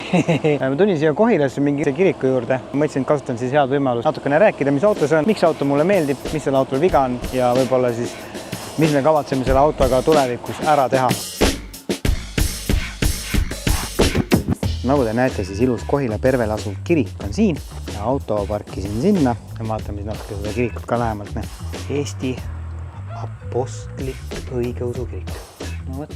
Ma tulin siia Kohilasse mingi kiriku juurde. Mõtlesin, et kasutan siis head võimalust natukene rääkida, mis auto see on, miks auto mulle meeldib, mis selle autol viga on ja võib-olla siis, mis me kavatseme selle autoga tulevikus ära teha. Nagu te näete, siis ilus Kohila Pervel asuv kirik on siin ja auto parkisin sinna ja vaatame siis natuke seda kirikut ka lähemalt. Eesti Apostlik Õigeusu kirik. No võt,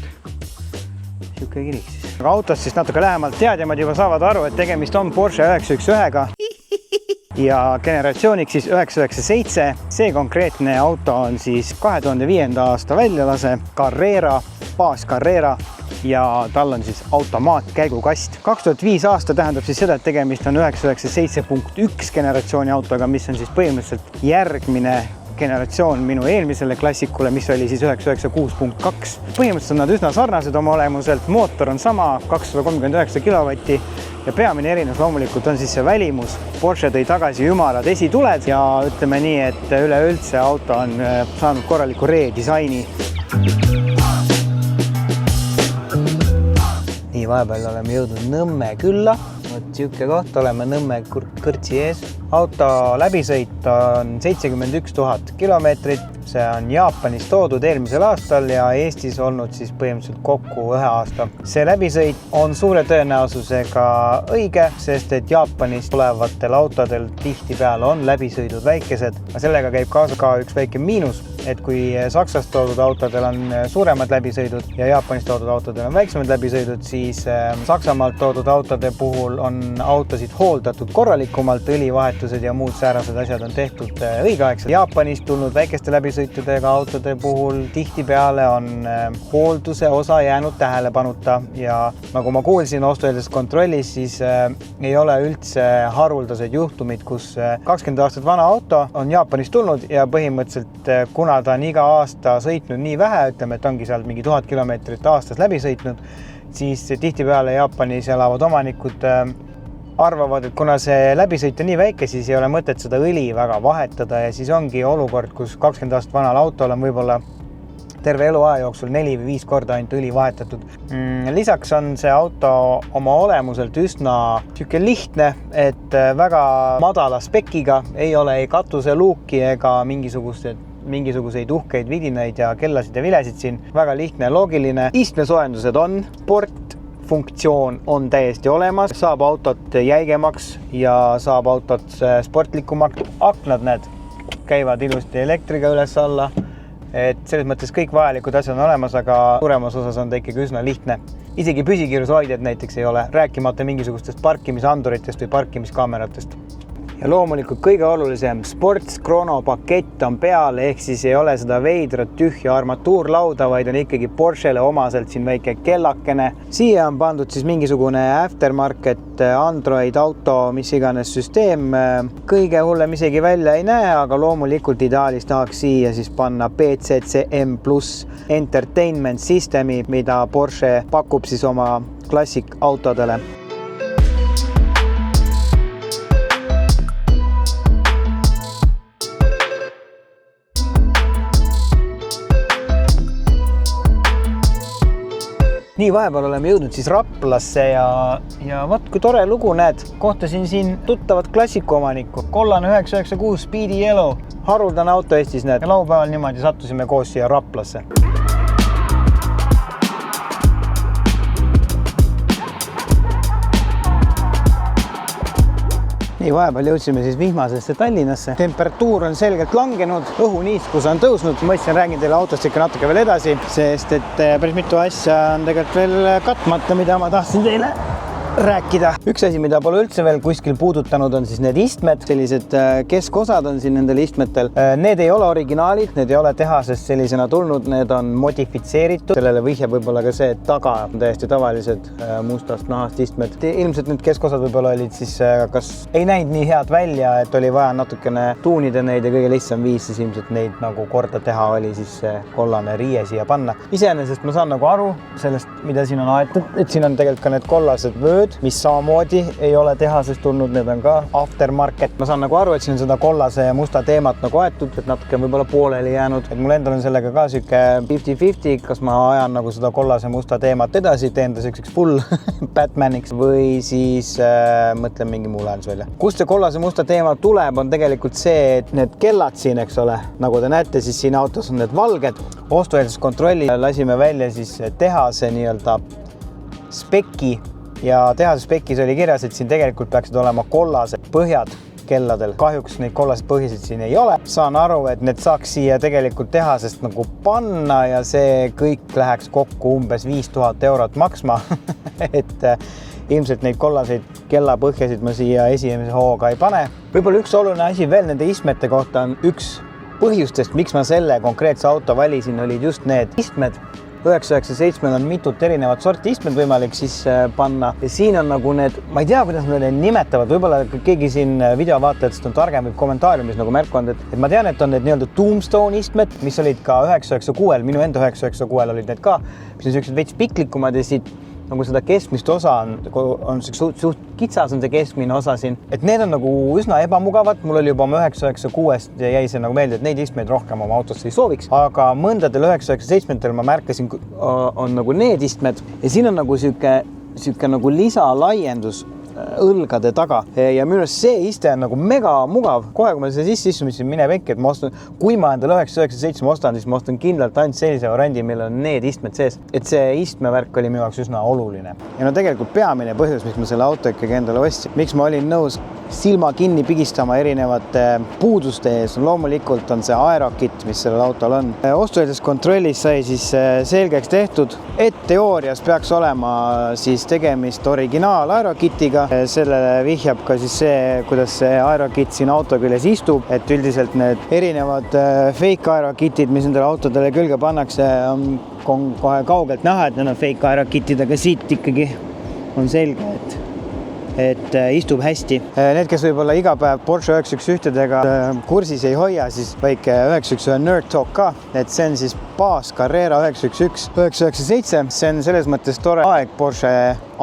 siuke kirik siis. Aga autost siis natuke lähemalt teadjamad juba saavad aru, et tegemist on Porsche 911-ga ja generatsiooniks siis 997. See konkreetne auto on siis 2005. aasta väljalase Carrera, baas Carrera ja tal on siis automaatkäigukast. 2005 aasta tähendab siis seda, et tegemist on 997.1 generatsiooni autoga, mis on siis põhimõtteliselt järgmine generatsioon minu eelmisele klassikule, mis oli siis 996.2. Põhimõtteliselt on nad üsna sarnased oma olemuselt, mootor on sama, 239 kilovatti ja peamine erinevus loomulikult on siis see välimus. Porsche tõi tagasi ümarad esituled ja ütleme nii, et üleüldse auto on saanud korraliku redisaini. Nii, vahepeal oleme jõudnud Nõmme külla. Siuke koht, oleme Nõmme kõrtsi ees. Auto läbisõit on 71 000 kilomeetrit. See on Jaapanis toodud eelmisel aastal ja Eestis olnud siis põhimõtteliselt kokku 1 aasta. See läbisõit on suure tõenäosusega õige, sest et Jaapanis tulevatel autodel tihtipeale on läbisõidud väikesed. Sellega käib kaasa ka üks väike miinus, et kui Saksast toodud autodel on suuremad läbisõidud ja Jaapanist toodud autodel on väiksemad läbisõidud, siis Saksamaalt toodud autode puhul on autosid hooldatud korralikumalt, õlivahetused ja muud säärased asjad on tehtud õigeaegselt. Jaapanist tulnud väikeste läbisõitudega autode puhul tihtipeale on hoolduse osa jäänud tähelepanuta ja nagu ma kuulsin ostueelses kontrollis, siis ei ole üldse haruldased juhtumid, kus 20 aastat vana auto on Jaapanist tulnud ja põhimõtteliselt kuna ta on iga aasta sõitnud nii vähe, ütleme, et ongi seal mingi 1000 kilomeetrit aastas läbi sõitnud, siis tihtipeale Jaapanis elavad omanikud arvavad, et kuna see läbisõit on nii väike, siis ei ole mõtet seda õli väga vahetada ja siis ongi olukord, kus 20 aastat vanal autol on võib-olla terve eluaja jooksul 4 või 5 korda ainult õli vahetatud. Lisaks on see auto oma olemuselt üsna lihtne, et väga madala spekiga, ei ole ei katuseluuki ega mingisuguseid uhkeid vidinaid ja kellasid ja vilesid siin. Väga lihtne ja loogiline. Istmesoojendused on, sportfunktsioon on täiesti olemas, saab autot jäigemaks ja saab autot sportlikumaks. Aknad need käivad ilusti elektriga üles alla, et selles mõttes kõik vajalikud asjad on olemas, aga suuremas osas on ta ikkagi üsna lihtne. Isegi püsikiirushoidjad näiteks ei ole, rääkimata mingisugustest parkimisanduritest või parkimiskaameratest. Ja loomulikult kõige olulisem, Sports Chrono pakett on peal, ehk siis ei ole seda veidrat tühja armatuurlauda, vaid on ikkagi Porschele omaselt siin väike kellakene. Siia on pandud siis mingisugune aftermarket Android auto, mis iganes süsteem. Kõige hullem isegi välja ei näe, aga loomulikult ideaalis tahaks siia siis panna PCCM Plus Entertainment Systemi, mida Porsche pakub siis oma klassik autodele. Nii, vahepeal oleme jõudnud siis Raplasse ja võt, kui tore lugu näed. Kohtasin siin tuttavat klassikuomanikku. Kollane 996 Speedy Yellow. Haruldane auto Eestis näed. Ja laupäeval niimoodi sattusime koos siia Raplasse. Nii, vahepeal jõudsime siis vihmasesse Tallinnasse. Temperatuur on selgelt langenud, õhuniiskus on tõusnud. Mõtlesin, räägin teile autost ikka natuke veel edasi, sest et päris mitu asja on tegelikult veel katmata, mida ma tahtsin teile rääkida. Üks asi, mida pole üldse veel kuskil puudutanud, on siis need istmed. Sellised keskosad on siin nendel istmetel. Need ei ole originaalid, need ei ole tehasest sellisena tulnud, need on modifitseeritud. Sellele vihjab võib-olla ka see, et taga on täiesti tavalised mustast nahast istmed. Ilmselt need keskosad võib-olla olid siis kas ei näinud nii head välja, et oli vaja natukene tuunida neid ja kõige lihtsam viis siis ilmselt neid nagu korda teha oli siis kollane riie siia panna. Iseenesest ma saan nagu aru sellest, mida siin on aetud, et siin on tegelikult ka need kollased vööd vööd, mis samamoodi ei ole tehasest tulnud, need on ka aftermarket. Ma saan nagu aru, et siin on seda kollase ja musta teemat nagu aetud, et natuke võib-olla pooleli jäänud. Et mul endal on sellega ka siuke 50-50, kas ma ajan nagu seda kollase musta teemat edasi, teen ta selliseks full Batmaniks või siis mõtlen mingi muu lahendus välja. Kust see kollase musta teema tuleb, on tegelikult see, et need kellad siin, eks ole, nagu te näete, siis siin autos on need valged. Ostueelses kontrolli lasime välja siis tehase nii-öelda spekki ja tehase spekis oli kirjas, et siin tegelikult peaksid olema kollased põhjad kelladel. Kahjuks neid kollased põhjasid siin ei ole. Saan aru, et need saaks siia tegelikult tehasest nagu panna ja see kõik läheks kokku umbes 5000 eurot maksma. Et ilmselt neid kollaseid kellapõhjasid ma siia esimese hooga ei pane. Võib-olla üks oluline asi veel nende istmete kohta on üks põhjustest, miks ma selle konkreetse auto valisin, olid just need istmed. 997 on mitut erinevat sorti istmed võimalik siis panna ja siin on nagu need, ma ei tea, kuidas nad need nimetavad, võib-olla keegi siin videovaatajatest on targem või kommentaariumis nagu märku on, et ma tean, et on need nii-öelda Tombstone istmed, mis olid ka 996, minu enda 996 olid need ka, mis on sellised veits piklikumad ja siit nagu seda keskmist osa on suht kitsas on see keskmine osa siin, et need on nagu üsna ebamugavad. Mul oli juba oma 996 ja jäi see nagu meelde, et neid istmeid rohkem oma autosse ei sooviks, aga mõndadel 997 ma märkasin, on nagu need istmed ja siin on nagu siuke nagu lisalaiendus õlgade taga ja minu arust see iste on nagu mega mugav. Kohe, kui ma see sisse istumisel mine pekki, et ma ostan, kui ma endale 997 ostan, siis ma ostan kindlalt ainult sellise variandi, millel on need istmed sees. Et see istmevärk oli minu jaoks üsna oluline. Ja no tegelikult peamine põhjus, miks ma selle auto ikkagi endale ostsin, miks ma olin nõus silma kinni pigistama erinevate puuduste ees. Loomulikult on see aerokit, mis sellel autol on. Ostueelses kontrollis sai siis selgeks tehtud, et teoorias peaks olema siis tegemist originaal aerokitiga. Sellele vihjab ka siis see, kuidas see aerokit siin auto küljes istub, et üldiselt need erinevad fake aerokitid, mis nendele autodele külge pannakse, on kohe kaugelt näha, et need on fake aerokitid, aga siit ikkagi on selge, et istub hästi. Need, kes võib-olla iga päev Porsche 911-dega kursis ei hoia, siis väike 911 Nerd Talk ka, et see on siis baas Carrera 911 997. See on selles mõttes tore aeg Porsche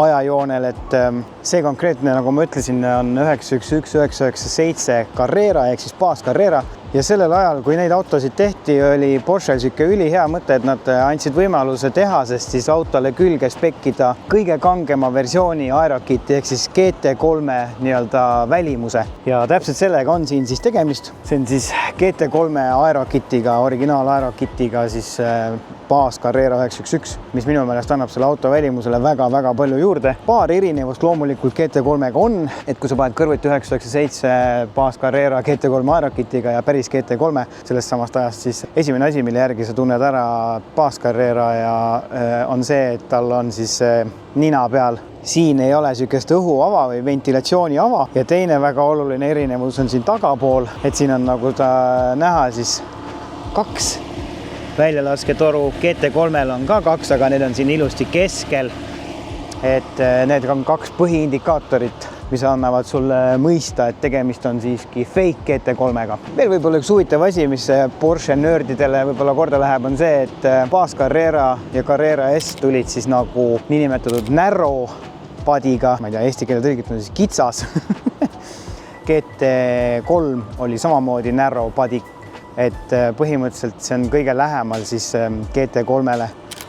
ajajoonel, et see konkreetne, nagu ma ütlesin, on 911 997 Carrera ehk siis baas Carrera. Ja sellel ajal, kui neid autosid tehti, oli Porschel siuke ülihea mõte, et nad andsid võimaluse tehasest siis autole külge spekkida kõige kangema versiooni aerokiti ehk siis GT3 nii-öelda välimuse. Ja täpselt sellega on siin siis tegemist. See on siis GT3 aerokitiga, originaal aerokitiga siis baas Carrera 911, mis minu meelest annab selle auto välimusele väga-väga palju juurde. Paar erinevust loomulikult GT3-ga on, et kui sa paned kõrvuti 997 baas Carrera GT3 aerokitiga ja päris GT3 sellest samast ajast, siis esimene asi, mille järgi sa tunned ära baas Carrera ja on see, et tal on siis nina peal. Siin ei ole sükest õhuava või ventilatsiooni ava ja teine väga oluline erinevus on siin tagapool, et siin on nagu ta näha siis 2 väljalasketoru. GT3-l on ka 2, aga need on siin ilusti keskel. Et need on 2 põhiindikaatorit, mis annavad sulle mõista, et tegemist on siiski fake GT3-ga. Veel võib-olla üks huvitav asi, mis Porsche nördidele võib-olla korda läheb, on see, et baas Carrera ja Carrera S tulid siis nagu niinimetatud narrow padiga, ma ei tea, eesti keele tõlgituna siis kitsas. GT3 oli samamoodi narrow padik, et põhimõtteliselt see on kõige lähemal siis GT3-le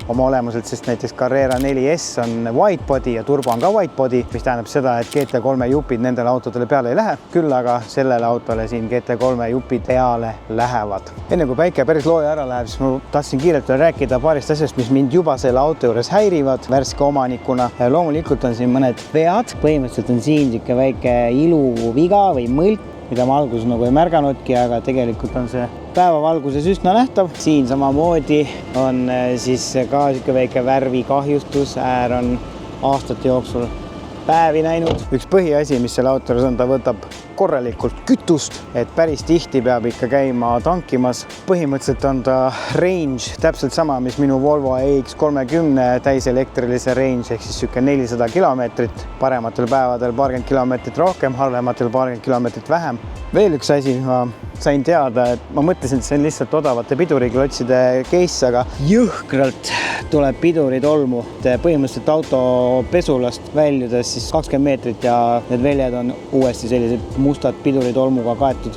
oma olemuselt, sest näiteks Carrera 4S on wide body ja turbo on ka wide body, mis tähendab seda, et GT3 jupid nendele autodele peale ei lähe, küll aga sellele autole siin GT3 jupid peale lähevad. Enne kui päike päris looja ära läheb, siis ma tahtsin kiirelt rääkida paarist asjast, mis mind juba selle auto juures häirivad värske omanikuna. Loomulikult on siin mõned vead, põhimõtteliselt on siin siuke väike iluviga või mõlk, mida ma alguses nagu ei märganudki, aga tegelikult on see päevavalguses üsna nähtav. Siin samamoodi on siis ka siuke väike värvikahjustus, äär on aastate jooksul päevi näinud. Üks põhiasi, mis selle autoris on, ta võtab korralikult kütust, et päris tihti peab ikka käima tankimas. Põhimõtteliselt on ta range täpselt sama, mis minu Volvo EX30 täiselektrilise range ehk siis siuke 400 kilomeetrit. Parematel päevadel paarkümmend kilomeetrit rohkem, halvematel paarkümmend kilomeetrit vähem. Veel üks asi, ma sain teada, et ma mõtlesin, et see on lihtsalt odavate piduriklotside case, aga jõhkralt tuleb piduritolmu. Põhimõtteliselt auto pesulast väljudes siis 20 meetrit ja need väljad on uuesti sellised mustad piduritolmuga kaetud.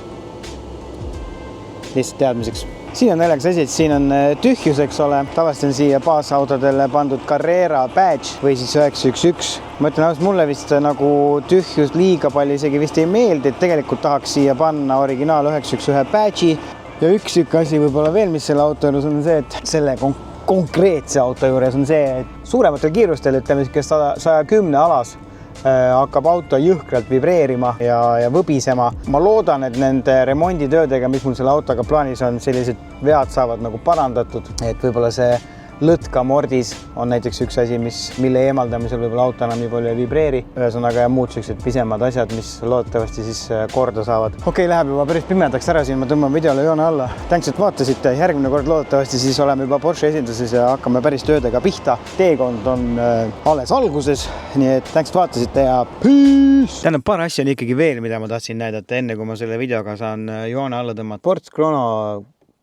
Lihtsalt teadmiseks. Siin on naljakas asi, et siin on tühjus, eks ole. Tavaliselt on siia baasautodele pandud Carrera badge või siis 911. Ma ütlen ausalt, mulle vist nagu tühjus liiga palju isegi vist ei meeldi, et tegelikult tahaks siia panna originaal 911 badge'i. Ja üks asi võib-olla veel, mis selle auto juures on see, et selle konkreetse auto juures on see, et suurematel kiirustel, ütleme 110 alas, hakkab auto jõhkralt vibreerima ja võbisema. Ma loodan, et nende remonditöödega, mis mul selle autoga plaanis on, sellised vead saavad nagu parandatud, et võib-olla see lõtkamordis on näiteks üks asi, mille eemaldamisel võib-olla auto enam nii palju ei vibreeri. Ühesõnaga ja muud sellised pisemad asjad, mis loodetavasti siis korda saavad. Okei, läheb juba päris pimedaks ära siin, ma tõmban videole joone alla. Tänks, et vaatasite. Järgmine kord loodetavasti siis oleme juba Porsche esinduses ja hakkame päris töödega pihta. Teekond on alles alguses, nii et tänks, et vaatasite ja peace! Tähendab, paar asja on ikkagi veel, mida ma tahtsin näidata enne, kui ma selle videoga saan joone alla tõmmata. Porsche Chrono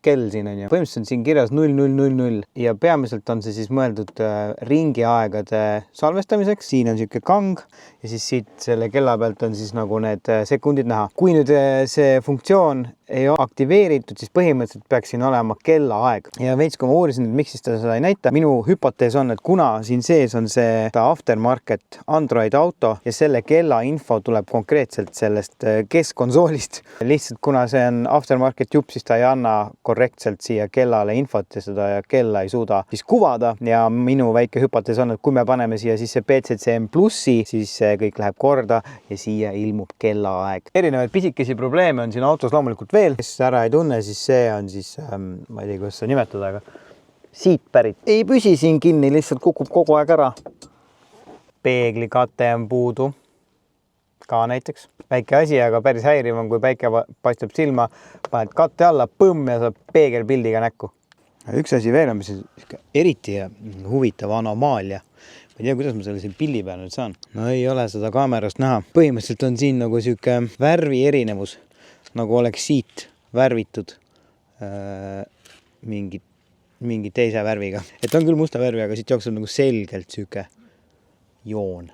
kell siin on ju. Põhimõtteliselt on siin kirjas 0000 ja peamiselt on see siis mõeldud ringiaegade salvestamiseks. Siin on siuke kang ja siis siit selle kella pealt on siis nagu need sekundid näha. Kui nüüd see funktsioon ei ole aktiveeritud, siis põhimõtteliselt peaks siin olema kellaaeg. Ja veits, kui ma uurisin, et miks siis ta seda ei näita, minu hüpotees on, et kuna siin sees on see aftermarket Android auto ja selle kella info tuleb konkreetselt sellest keskkonsoolist. Lihtsalt kuna see on aftermarket jupp, siis ta ei anna korrektselt siia kellale infot ja seda kella ei suuda siis kuvada. Ja minu väike hüpotees on, et kui me paneme siia siis see PCCM plussi, siis kõik läheb korda ja siia ilmub kellaaeg. Erinevaid pisikesi probleeme on siin autos loomulikult veel. Kes ära ei tunne, siis see on siis, ma ei tea, kuidas seda nimetada, aga siit pärit. Ei püsi siin kinni, lihtsalt kukub kogu aeg ära. Peeglikate on puudu. Ka näiteks. Väike asi, aga päris häiriv on, kui päike paistab silma, paned katte alla, põmm ja saab peegelpildiga näkku. Üks asi veel on, mis on eriti huvitav anomaalia. Ma ei tea, kuidas ma selle siin pilli peal nüüd saan. No ei ole seda kaamerast näha. Põhimõtteliselt on siin nagu siuke värvi erinevus. Nagu oleks siit värvitud mingi teise värviga. Et on küll musta värvi, aga siit jookseb nagu selgelt siuke joon.